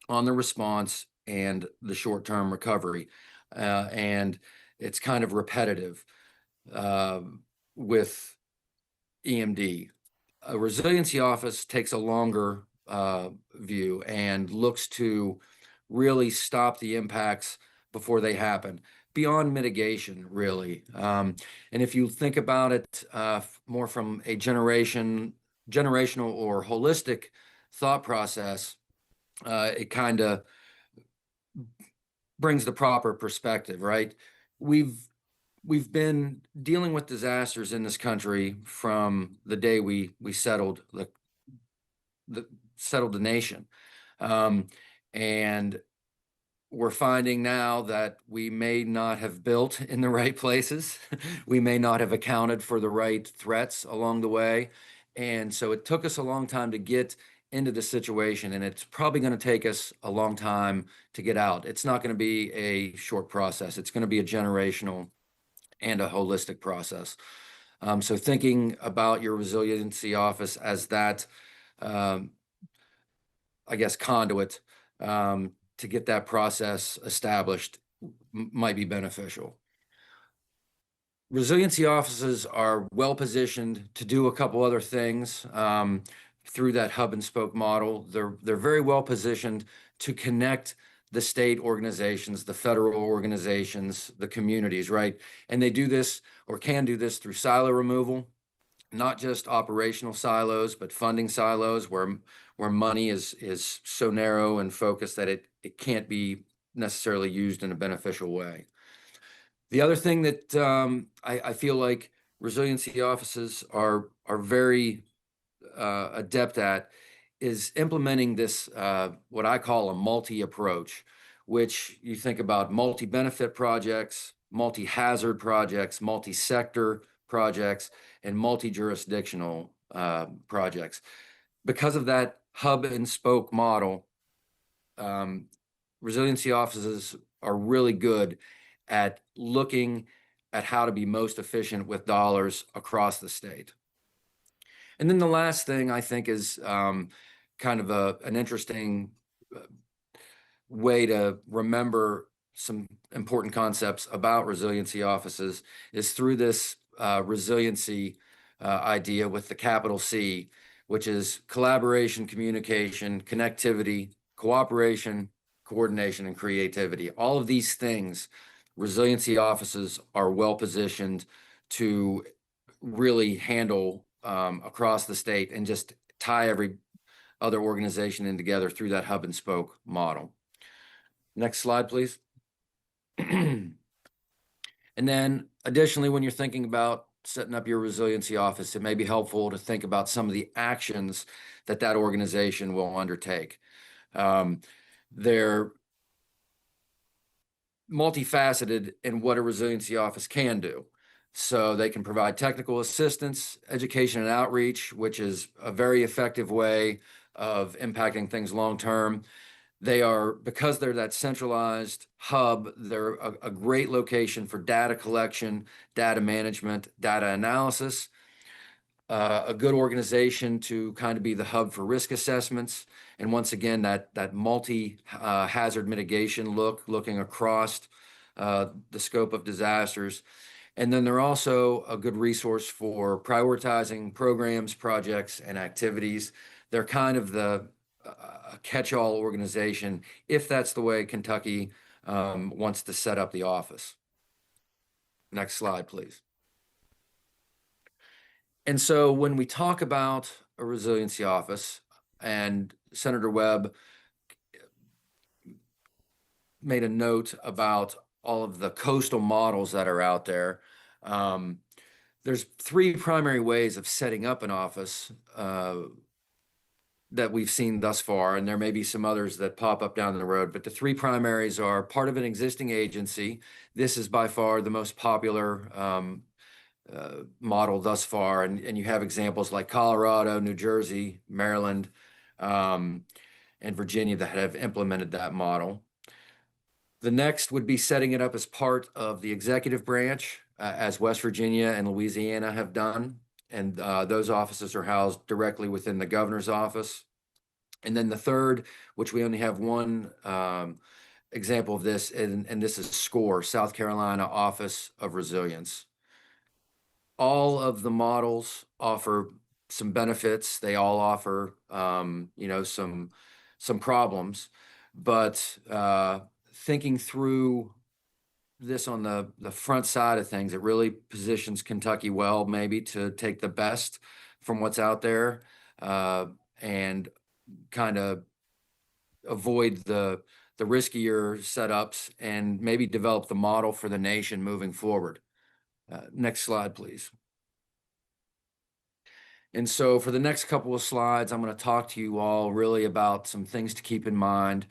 on the response and the short-term recovery. And it's kind of repetitive with EMD. A resiliency office takes a longer view and looks to really stop the impacts before they happen, beyond mitigation, really. And if you think about it more from a generational or holistic thought process, it kind of brings the proper perspective, right? We've been dealing with disasters in this country from the day we settled the nation, and we're finding now that we may not have built in the right places. We may not have accounted for the right threats along the way, and so it took us a long time to get into the situation, and it's probably going to take us a long time to get out. It's not going to be a short process. It's going to be a generational and a holistic process. So thinking about your resiliency office as that, I guess, conduit to get that process established might be beneficial. Resiliency offices are well positioned to do a couple other things through that hub and spoke model. They're very well positioned to connect the state organizations, the federal organizations, the communities, right? And they do this, or can do this, through silo removal, not just operational silos, but funding silos where money is so narrow and focused that it can't be necessarily used in a beneficial way. The other thing that I feel like resiliency offices are very adept at is implementing this, what I call a multi-approach, which you think about multi-benefit projects, multi-hazard projects, multi-sector projects, and multi-jurisdictional projects. Because of that hub and spoke model, resiliency offices are really good at looking at how to be most efficient with dollars across the state. And then the last thing I think is kind of an interesting way to remember some important concepts about resiliency offices is through this resiliency idea with the capital C, which is collaboration, communication, connectivity, cooperation, coordination, and creativity. All of these things, resiliency offices are well positioned to really handle across the state and just tie every other organization in together through that hub and spoke model. Next slide, please. And then additionally, when you're thinking about setting up your resiliency office, it may be helpful to think about some of the actions that organization will undertake. They're multifaceted in what a resiliency office can do. So they can provide technical assistance, education and outreach, which is a very effective way of impacting things long term. They are, because they're that centralized hub, they're a great location for data collection, data management, data analysis, a good organization to kind of be the hub for risk assessments. And once again, that multi hazard mitigation looking across the scope of disasters. And then they're also a good resource for prioritizing programs, projects, and activities. They're kind of the catch-all organization, if that's the way Kentucky wants to set up the office. Next slide, please. And so when we talk about a resiliency office, and Senator Webb made a note about all of the coastal models that are out there, there's three primary ways of setting up an office that we've seen thus far, and there may be some others that pop up down the road, but the three primaries are part of an existing agency. This is by far the most popular model thus far, and you have examples like Colorado, New Jersey, Maryland, and Virginia that have implemented that model. The next would be setting it up as part of the executive branch, as West Virginia and Louisiana have done. And those offices are housed directly within the governor's office. And then the third, which we only have one example of this, and this is SCORE, South Carolina Office of Resilience. All of the models offer some benefits. They all offer, some problems. But thinking through this on the front side of things, it really positions Kentucky well, maybe to take the best from what's out there and kind of avoid the riskier setups and maybe develop the model for the nation moving forward. Next slide, please. And so for the next couple of slides, I'm going to talk to you all really about some things to keep in mind.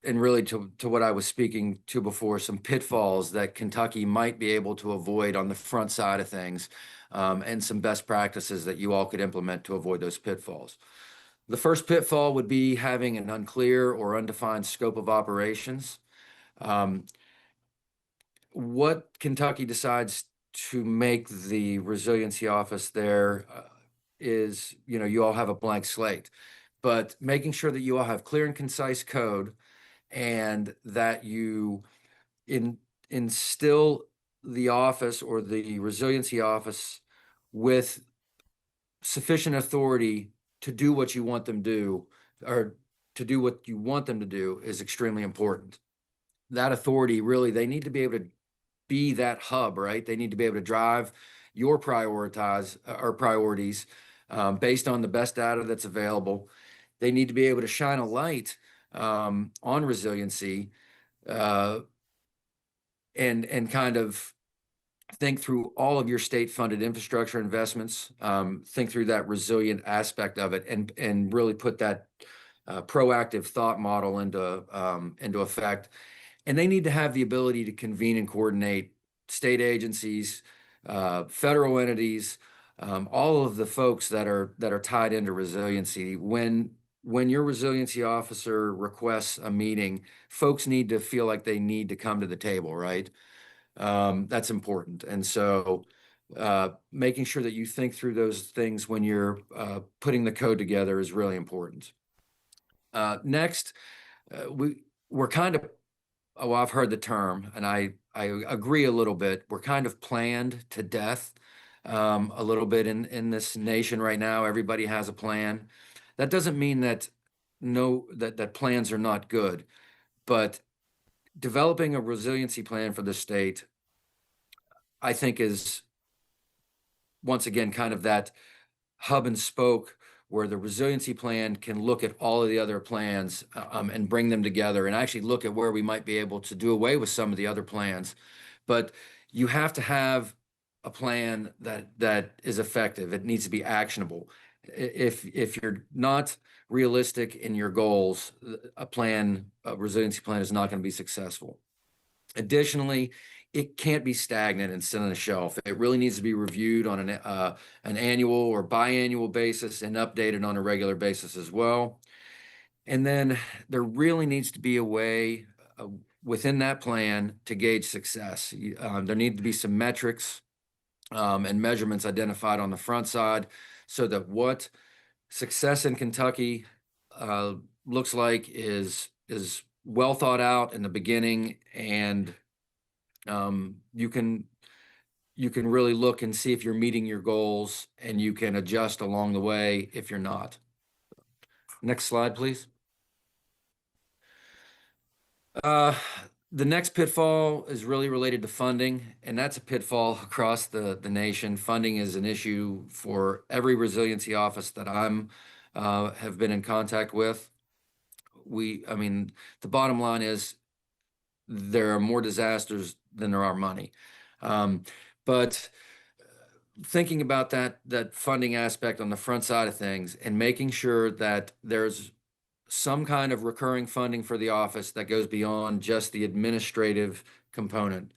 And really to what I was speaking to before, some pitfalls that Kentucky might be able to avoid on the front side of things, and some best practices that you all could implement to avoid those pitfalls. The first pitfall would be having an unclear or undefined scope of operations. What Kentucky decides to make the resiliency office there is, you all have a blank slate, but making sure that you all have clear and concise code and that you instill the office or the resiliency office with sufficient authority to do what you want them to do, or to do what you want them to do, is extremely important. That authority, really, they need to be able to be that hub, right? They need to be able to drive your priorities based on the best data that's available. They need to be able to shine a light on resiliency and kind of think through all of your state-funded infrastructure investments, think through that resilient aspect of it, and really put that proactive thought model into effect. And they need to have the ability to convene and coordinate state agencies, federal entities, all of the folks that are tied into resiliency. When your resiliency officer requests a meeting, folks need to feel like they need to come to the table, right? That's important. And so making sure that you think through those things when you're putting the code together is really important. Next, we're kind of, I've heard the term, and I agree a little bit. We're kind of planned to death a little bit in this nation right now. Everybody has a plan. That doesn't mean that that plans are not good, but developing a resiliency plan for the state, I think, is once again kind of that hub and spoke where the resiliency plan can look at all of the other plans and bring them together and actually look at where we might be able to do away with some of the other plans. But you have to have a plan that is effective. It needs to be actionable. If you're not realistic in your goals, a resiliency plan is not going to be successful. Additionally, it can't be stagnant and sit on a shelf. It really needs to be reviewed on an annual or biannual basis and updated on a regular basis as well. And then there really needs to be a way within that plan to gauge success. There need to be some metrics and measurements identified on the front side so that what success in Kentucky looks like is well thought out in the beginning, and you can really look and see if you're meeting your goals, and you can adjust along the way if you're not. Next slide, please. The next pitfall is really related to funding, and that's a pitfall across the nation. Funding is an issue for every resiliency office that I'm have been in contact with. I mean, the bottom line is there are more disasters than there are money. But thinking about that funding aspect on the front side of things and making sure that there's some kind of recurring funding for the office that goes beyond just the administrative component.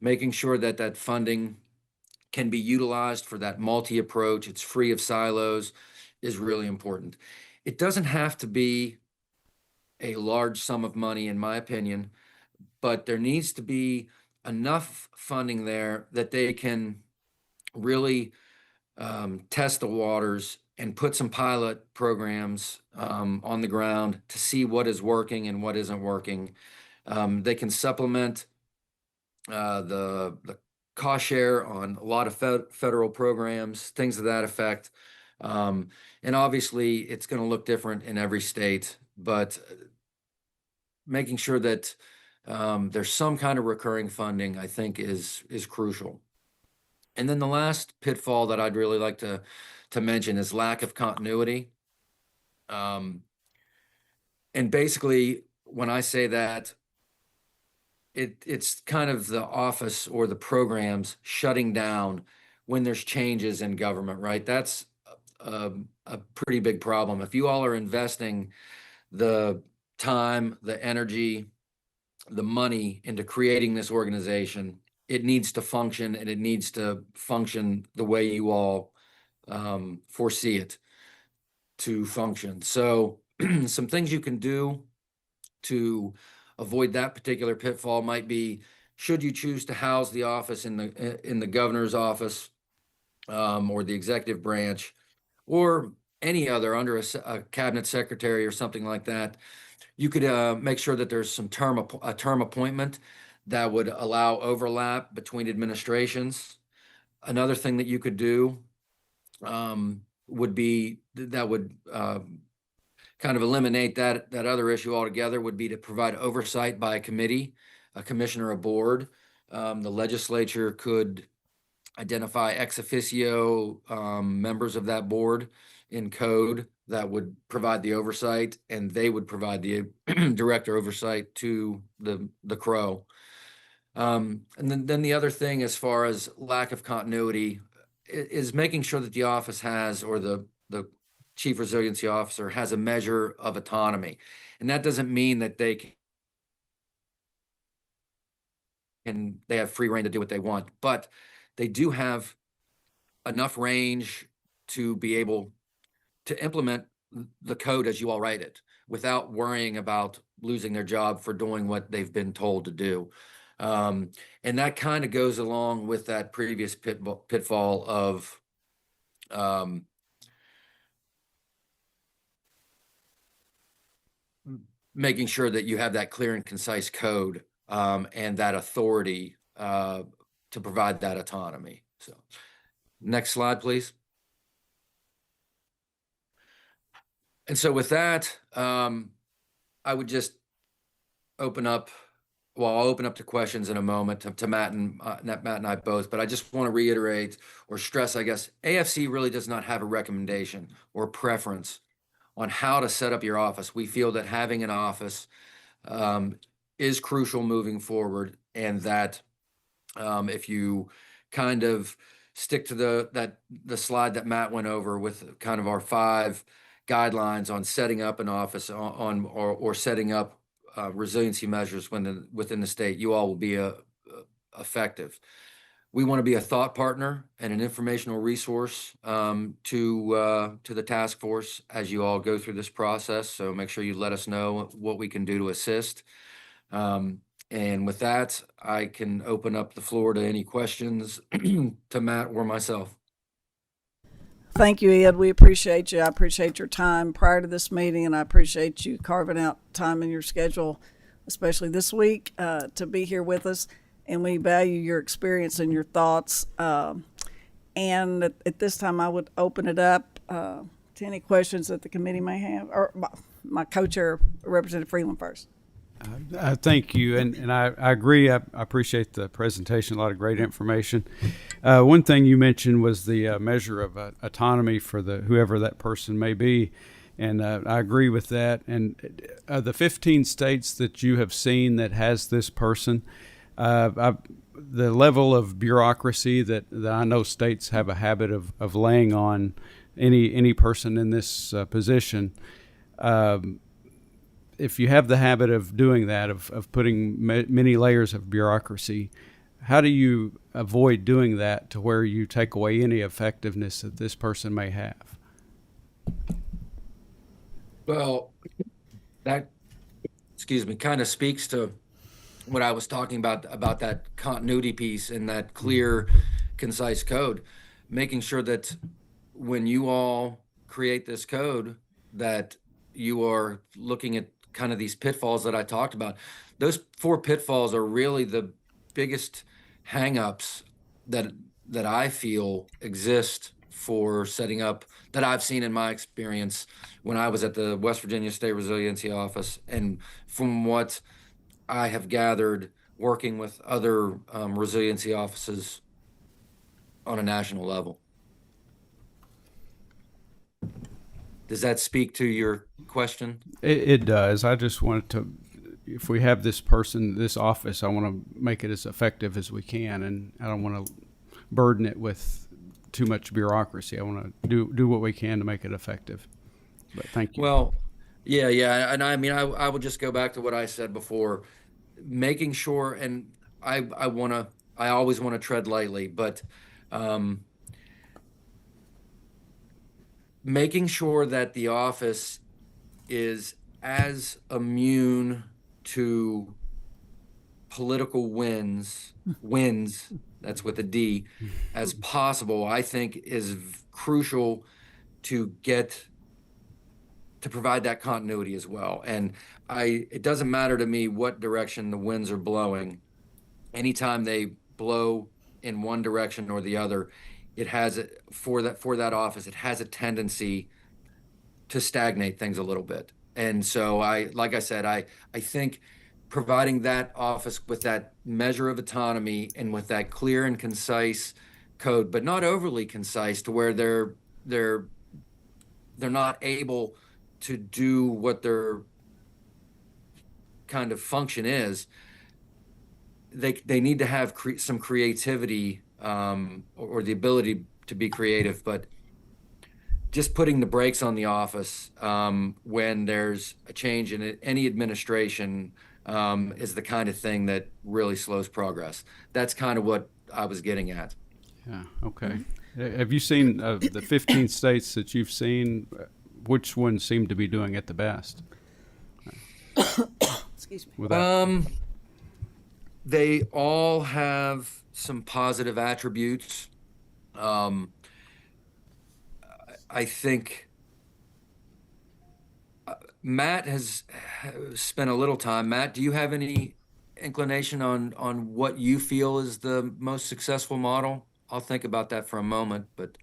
Making sure that that funding can be utilized for that multi-approach, it's free of silos, is really important. It doesn't have to be a large sum of money, in my opinion, but there needs to be enough funding there that they can really test the waters and put some pilot programs on the ground to see what is working and what isn't working. They can supplement the cost share on a lot of federal programs, things of that effect. And obviously, it's going to look different in every state, but making sure that there's some kind of recurring funding, I think, is crucial. And then the last pitfall that I'd really like to mention is lack of continuity. And basically, when I say that, it's kind of the office or the programs shutting down when there's changes in government, right? That's a pretty big problem. If you all are investing the time, the energy, the money into creating this organization, it needs to function, and it needs to function the way you all foresee it to function. So some things you can do to avoid that particular pitfall might be, should you choose to house the office in the governor's office or the executive branch or any other under a cabinet secretary or something like that, you could make sure that there's some term appointment that would allow overlap between administrations. Another thing that you could do would be that would kind of eliminate that other issue altogether, would be to provide oversight by a committee, a commissioner, a board. The legislature could identify ex officio members of that board in code that would provide the oversight, and they would provide the direct oversight to the CRO. And then the other thing, as far as lack of continuity, is making sure that the office has, or the chief resiliency officer has, a measure of autonomy. And that doesn't mean that they have free reign to do what they want, but they do have enough range to be able to implement the code as you all write it without worrying about losing their job for doing what they've been told to do. And that kind of goes along with that previous pitfall of making sure that you have that clear and concise code and that authority to provide that autonomy. So, next slide, please. And so with that, I would just open up. Well, I'll open up to questions in a moment to Matt and I both, but I just want to reiterate or stress, I guess, AFC really does not have a recommendation or preference on how to set up your office. We feel that having an office is crucial moving forward, and that if you kind of stick to the slide that Matt went over with kind of our 5 guidelines on setting up an office or setting up resiliency measures within the state, you all will be effective. We want to be a thought partner and an informational resource to the task force as you all go through this process. So make sure you let us know what we can do to assist. And with that, I can open up the floor to any questions to Matt or myself. Thank you, Ed. We appreciate you. I appreciate your time prior to this meeting, and I appreciate you carving out time in your schedule, especially this week, to be here with us. And we value your experience and your thoughts. And at this time, I would open it up to any questions that the committee may have, or my co-chair, Representative Freeland, first. Thank you, and I agree. I appreciate the presentation. A lot of great information. One thing you mentioned was the measure of autonomy for whoever that person may be, and I agree with that. And the 15 states that you have seen that has this person, the level of bureaucracy that I know states have a habit of laying on any person in this position. If you have the habit of doing that, of putting many layers of bureaucracy, how do you avoid doing that to where you take away any effectiveness that this person may have? Well, that, kind of speaks to what I was talking about that continuity piece and that clear, concise code, making sure that when you all create this code, that you are looking at kind of these pitfalls that I talked about. Those 4 pitfalls are really the biggest hangups that I feel exist for setting up, that I've seen in my experience when I was at the West Virginia State Resiliency Office, and from what I have gathered working with other resiliency offices on a national level. Does that speak to your question? It does. I just wanted to, if we have this person, this office, I want to make it as effective as we can, and I don't want to burden it with too much bureaucracy. I want to do what we can to make it effective. But thank you. Well, yeah, and I mean, I would just go back to what I said before, making sure, and I always want to tread lightly, but making sure that the office is as immune to political wins, that's with a D, as possible, I think is crucial to provide that continuity as well. And it doesn't matter to me what direction the winds are blowing. Anytime they blow in one direction or the other, it has, for that office, it has a tendency to stagnate things a little bit. And so like I said, I think providing that office with that measure of autonomy and with that clear and concise code, but not overly concise to where they're not able to do what their kind of function is. They need to have some creativity or the ability to be creative, but just putting the brakes on the office when there's a change in any administration is the kind of thing that really slows progress. That's kind of what I was getting at. Yeah. Okay. Have you seen the 15 states that you've seen? Which ones seem to be doing it the best? Excuse me. Without, they all have some positive attributes. I think Matt has spent a little time. Matt, do you have any inclination on what you feel is the most successful model? I'll think about that for a moment, but.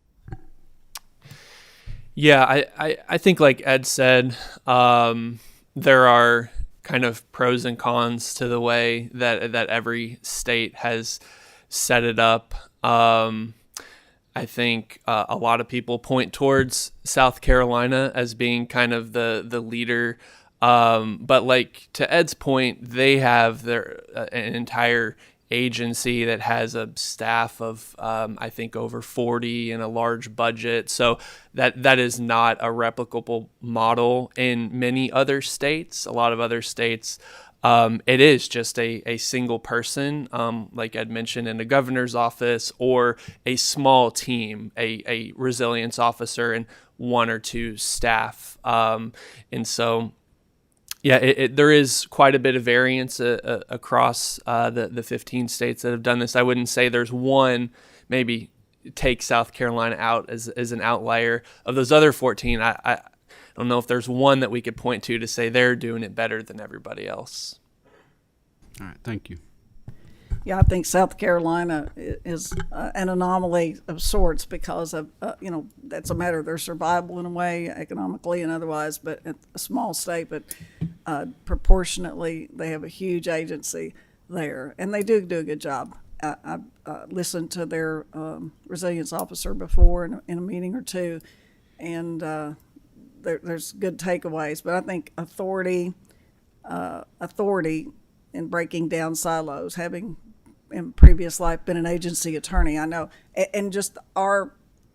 Yeah, I think like Ed said, there are kind of pros and cons to the way that every state has set it up. I think a lot of people point towards South Carolina as being kind of the leader. But like to Ed's point, they have an entire agency that has a staff of I think over 40 and a large budget. So that is not a replicable model in many other states. A lot of other states it is just a single person, like I'd mentioned, in the governor's office, or a small team, a resilience officer and one or two staff. And so, yeah, there is quite a bit of variance across the 15 states that have done this. I wouldn't say there's one, maybe take South Carolina out as an outlier. Of those other 14, I don't know if there's one that we could point to say they're doing it better than everybody else. All right, thank you. Yeah, I think South Carolina is an anomaly of sorts because of, that's a matter of their survival in a way, economically and otherwise, but it's a small state, but proportionately they have a huge agency there, and they do a good job. I've listened to their resilience officer before in a meeting or two, and there's good takeaways, but I think authority in breaking down silos, having in previous life been an agency attorney, I know, and just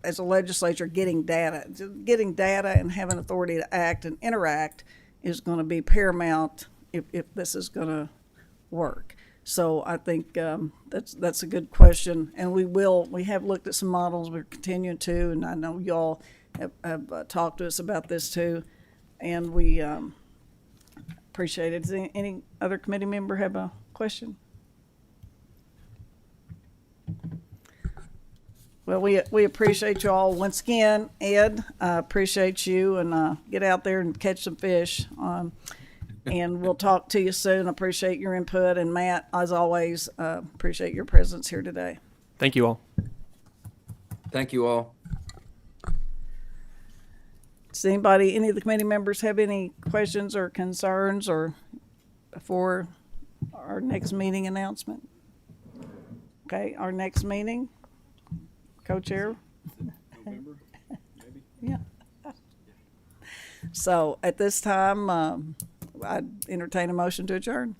as a legislature, getting data and having authority to act and interact is going to be paramount if this is going to work. So I think that's a good question, and we have looked at some models. We're continuing to, and I know y'all have talked to us about this too, and we appreciate it. Does any other committee member have a question? Well, we appreciate you all once again. Ed, I appreciate you, and get out there and catch some fish. And we'll talk to you soon. I appreciate your input. And Matt, as always, appreciate your presence here today. Thank you all. Thank you all. Does any of the committee members have any questions or concerns or before our next meeting announcement? Okay, our next meeting, co-chair. November, maybe? Yeah. So at this time, I'd entertain a motion to adjourn.